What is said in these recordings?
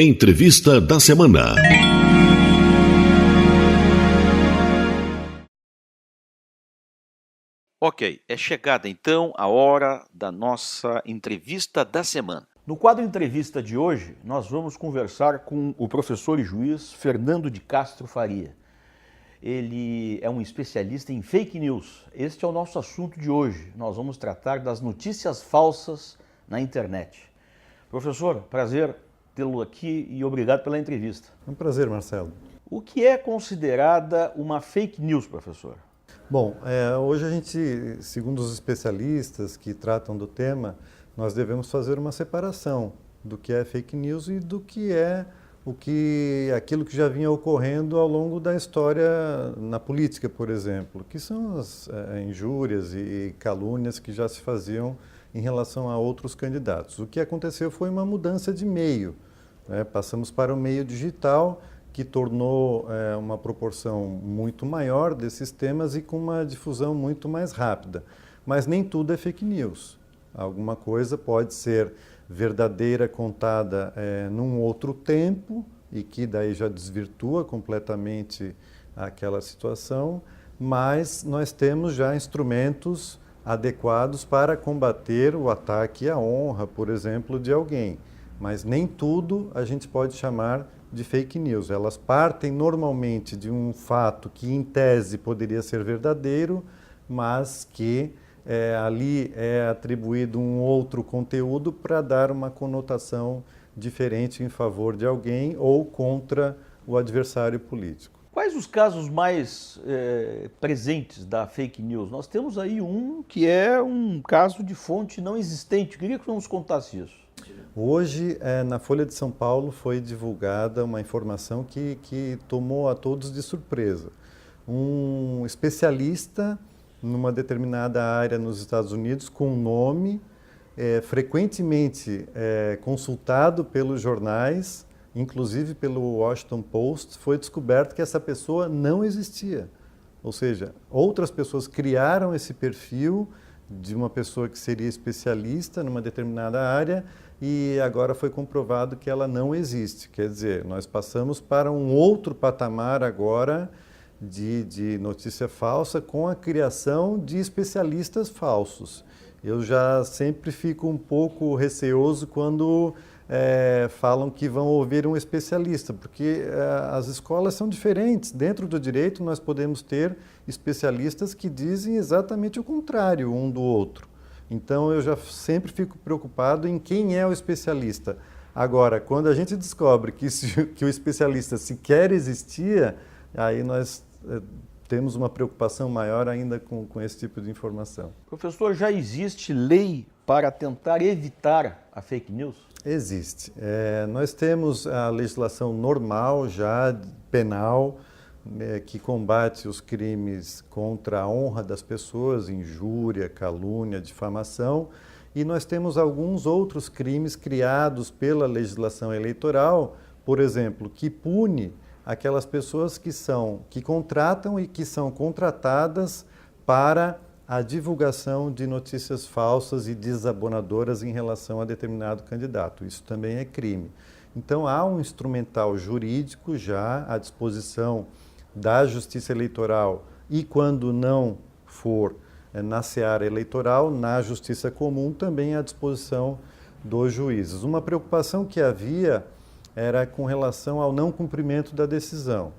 Entrevista da semana. Ok, é chegada então a hora da nossa entrevista da semana. No quadro Entrevista de hoje, nós vamos conversar com o professor e juiz Fernando de Castro Faria. Ele é um especialista em fake news. Este é o nosso assunto de hoje. Nós vamos tratar das notícias falsas na internet. Professor, prazer tê-lo aqui e obrigado pela entrevista. É um prazer, Marcelo. O que é considerada uma fake news, professor? Bom, hoje a gente, segundo os especialistas que tratam do tema, nós devemos fazer uma separação do que é fake news e do que é aquilo que já vinha ocorrendo ao longo da história na política, por exemplo, que são as injúrias e calúnias que já se faziam em relação a outros candidatos. O que aconteceu foi uma mudança de meio, né? Passamos para o meio digital, que tornou uma proporção muito maior desses temas e com uma difusão muito mais rápida. Mas nem tudo é fake news. Alguma coisa pode ser verdadeira, contada num outro tempo, e que daí já desvirtua completamente aquela situação, mas nós temos já instrumentos adequados para combater o ataque à honra, por exemplo, de alguém. Mas nem tudo a gente pode chamar de fake news. Elas partem normalmente de um fato que, em tese, poderia ser verdadeiro, mas que ali é atribuído um outro conteúdo para dar uma conotação diferente em favor de alguém ou contra o adversário político. Quais os casos mais presentes da fake news? Nós temos aí um que é um caso de fonte não existente. Eu queria que você nos contasse isso. Hoje, na Folha de São Paulo, foi divulgada uma informação que tomou a todos de surpresa. Um especialista numa determinada área nos Estados Unidos, com nome, frequentemente consultado pelos jornais, inclusive pelo Washington Post, foi descoberto que essa pessoa não existia. Ou seja, outras pessoas criaram esse perfil de uma pessoa que seria especialista numa determinada área e agora foi comprovado que ela não existe. Quer dizer, nós passamos para um outro patamar agora de notícia falsa com a criação de especialistas falsos. Eu já sempre fico um pouco receoso quando falam que vão ouvir um especialista, porque as escolas são diferentes. Dentro do direito, nós podemos ter especialistas que dizem exatamente o contrário um do outro. Então, eu já sempre fico preocupado em quem é o especialista. Agora, quando a gente descobre que o especialista sequer existia, aí nós temos uma preocupação maior ainda com esse tipo de informação. Professor, já existe lei para tentar evitar a fake news? Existe. Nós temos a legislação normal, já penal, que combate os crimes contra a honra das pessoas, injúria, calúnia, difamação, e nós temos alguns outros crimes criados pela legislação eleitoral, por exemplo, que pune aquelas pessoas que contratam e que são contratadas para a divulgação de notícias falsas e desabonadoras em relação a determinado candidato. Isso também é crime. Então, há um instrumental jurídico já à disposição da Justiça Eleitoral e, quando não for na seara eleitoral, na Justiça Comum, também à disposição dos juízes. Uma preocupação que havia era com relação ao não cumprimento da decisão.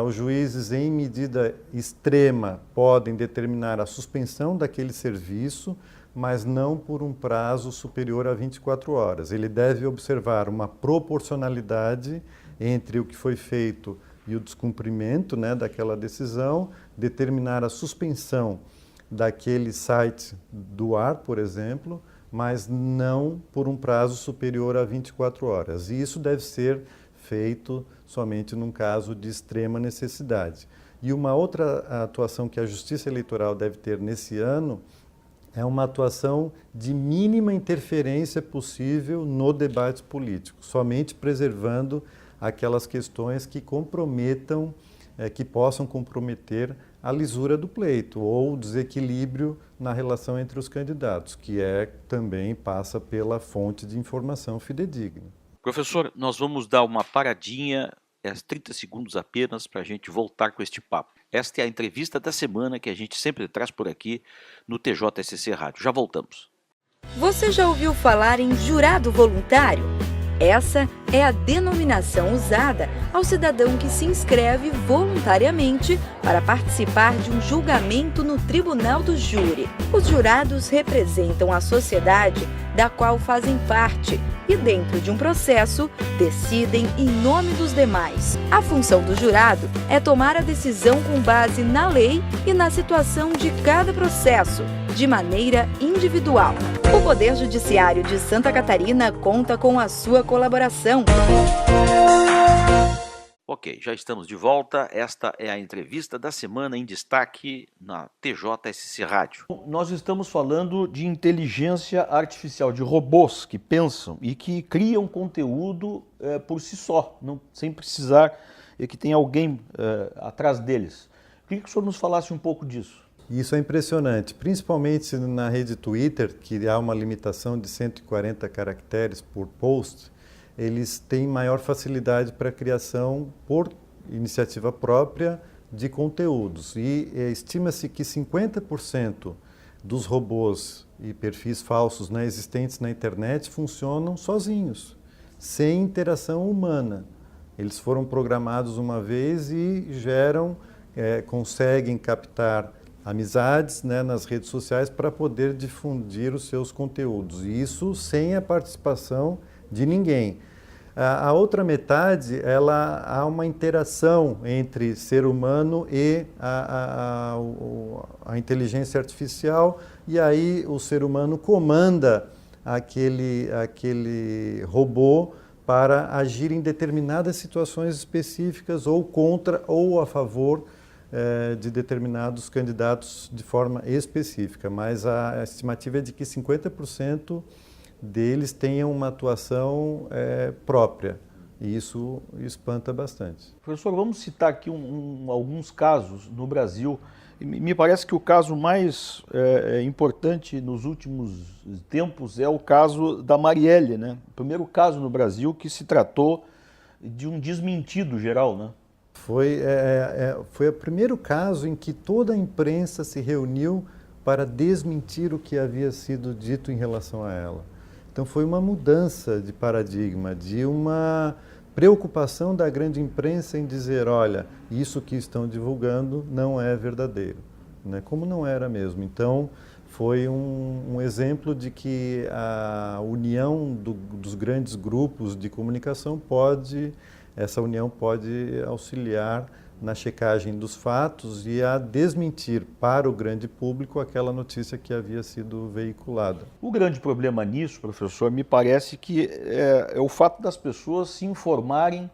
Os juízes, em medida extrema, podem determinar a suspensão daquele serviço, mas não por um prazo superior a 24 horas. Ele deve observar uma proporcionalidade entre o que foi feito e o descumprimento daquela decisão, determinar a suspensão daquele site do ar, por exemplo, mas não por um prazo superior a 24 horas. E isso deve ser feito somente num caso de extrema necessidade. E uma outra atuação que a Justiça Eleitoral deve ter nesse ano é uma atuação de mínima interferência possível no debate político, somente preservando aquelas questões que comprometam, que possam comprometer a lisura do pleito ou o desequilíbrio na relação entre os candidatos, que também passa pela fonte de informação fidedigna. Professor, nós vamos dar uma paradinha, 30 segundos apenas, para a gente voltar com este papo. Esta é a entrevista da semana que a gente sempre traz por aqui no TJSC Rádio. Já voltamos. Você já ouviu falar em jurado voluntário? Essa é a denominação usada ao cidadão que se inscreve voluntariamente para participar de um julgamento no tribunal do júri. Os jurados representam a sociedade da qual fazem parte e, dentro de um processo, decidem em nome dos demais. A função do jurado é tomar a decisão com base na lei e na situação de cada processo, de maneira individual. O Poder Judiciário de Santa Catarina conta com a sua colaboração. Ok, já estamos de volta. Esta é a entrevista da semana em destaque na TJSC Rádio. Nós estamos falando de inteligência artificial, de robôs que pensam e que criam conteúdo por si só, sem precisar que tenha alguém atrás deles. Queria que o senhor nos falasse um pouco disso. Isso é impressionante, principalmente na rede Twitter, que há uma limitação de 140 caracteres por post. Eles têm maior facilidade para a criação por iniciativa própria de conteúdos. E estima-se que 50% dos robôs e perfis falsos existentes na internet funcionam sozinhos, sem interação humana. Eles foram programados uma vez e conseguem captar amizades nas redes sociais para poder difundir os seus conteúdos. E isso sem a participação de ninguém. A outra metade, há uma interação entre ser humano e a inteligência artificial, e aí o ser humano comanda aquele robô para agir em determinadas situações específicas, ou contra ou a favor de determinados candidatos de forma específica. Mas a estimativa é de que 50% deles tenham uma atuação própria, e isso espanta bastante. Professor, vamos citar aqui alguns casos no Brasil. Me parece que o caso mais importante nos últimos tempos é o caso da Marielle, né? O primeiro caso no Brasil que se tratou de um desmentido geral, né? Foi o primeiro caso em que toda a imprensa se reuniu para desmentir o que havia sido dito em relação a ela. Então foi uma mudança de paradigma, de uma preocupação da grande imprensa em dizer, olha, isso que estão divulgando não é verdadeiro, né? Como não era mesmo. Então foi um exemplo de que a união dos grandes grupos de comunicação essa união pode auxiliar na checagem dos fatos e a desmentir para o grande público aquela notícia que havia sido veiculada. O grande problema nisso, professor, me parece que é o fato das pessoas se informarem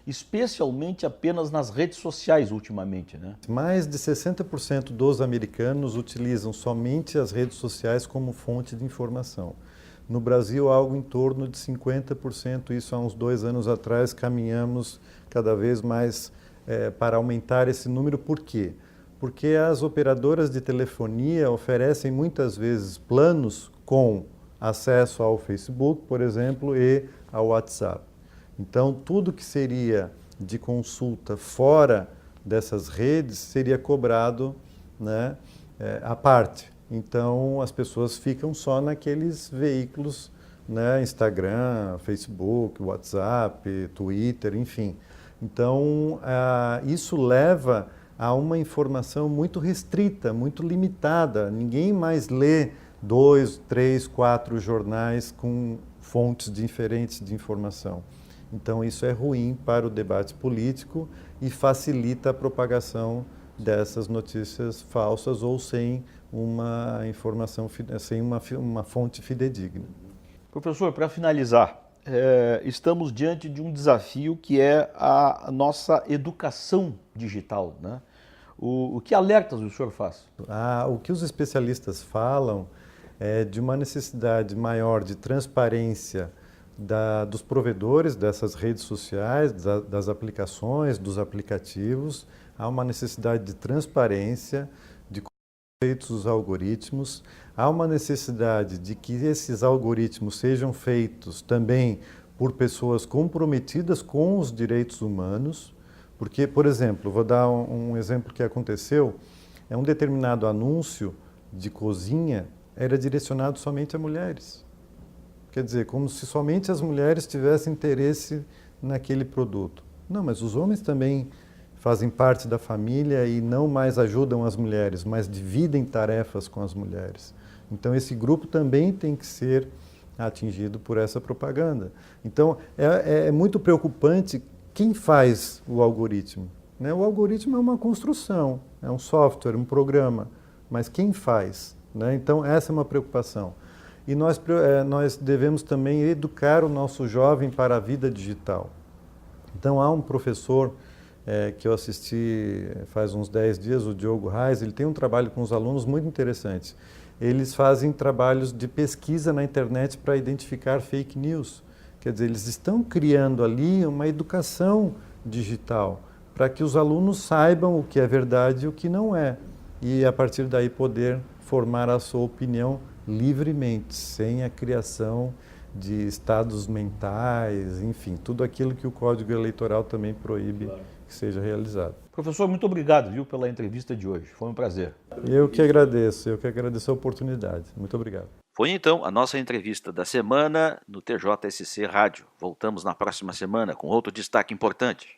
especialmente apenas nas redes sociais ultimamente, né? Mais de 60% dos americanos utilizam somente as redes sociais como fonte de informação. No Brasil, algo em torno de 50%, isso há uns 2 anos atrás, caminhamos cada vez mais para aumentar esse número. Por quê? Porque as operadoras de telefonia oferecem muitas vezes planos com acesso ao Facebook, por exemplo, e ao WhatsApp. Então, tudo que seria de consulta fora dessas redes seria cobrado, né, à parte. Então, as pessoas ficam só naqueles veículos, né, Instagram, Facebook, WhatsApp, Twitter, enfim. Então, isso leva a uma informação muito restrita, muito limitada. Ninguém mais lê 2, 3, 4 jornais com fontes diferentes de informação. Então, isso é ruim para o debate político e facilita a propagação dessas notícias falsas ou sem uma informação, sem uma fonte fidedigna. Professor, para finalizar, estamos diante de um desafio que é a nossa educação digital, né? O que alertas o senhor faz? O que os especialistas falam é de uma necessidade maior de transparência dos provedores dessas redes sociais, das aplicações, dos aplicativos. Há uma necessidade de transparência, de como são feitos os algoritmos. Há uma necessidade de que esses algoritmos sejam feitos também por pessoas comprometidas com os direitos humanos, porque, por exemplo, vou dar um exemplo que aconteceu, um determinado anúncio de cozinha era direcionado somente a mulheres. Quer dizer, como se somente as mulheres tivessem interesse naquele produto. Não, mas os homens também fazem parte da família e não mais ajudam as mulheres, mas dividem tarefas com as mulheres. Então esse grupo também tem que ser atingido por essa propaganda. Então é muito preocupante quem faz o algoritmo. Né? O algoritmo é uma construção, é um software, um programa, mas quem faz? Né? Então essa é uma preocupação. E nós devemos também educar o nosso jovem para a vida digital. Então há um professor que eu assisti faz uns 10 dias, o Diogo Reis, ele tem um trabalho com os alunos muito interessante. Eles fazem trabalhos de pesquisa na internet para identificar fake news. Quer dizer, eles estão criando ali uma educação digital para que os alunos saibam o que é verdade e o que não é. E a partir daí poder formar a sua opinião livremente, sem a criação de estados mentais, enfim, tudo aquilo que o Código Eleitoral também proíbe que seja realizado. Professor, muito obrigado, viu, pela entrevista de hoje. Foi um prazer. Eu que agradeço a oportunidade. Muito obrigado. Foi então a nossa entrevista da semana no TJSC Rádio. Voltamos na próxima semana com outro destaque importante.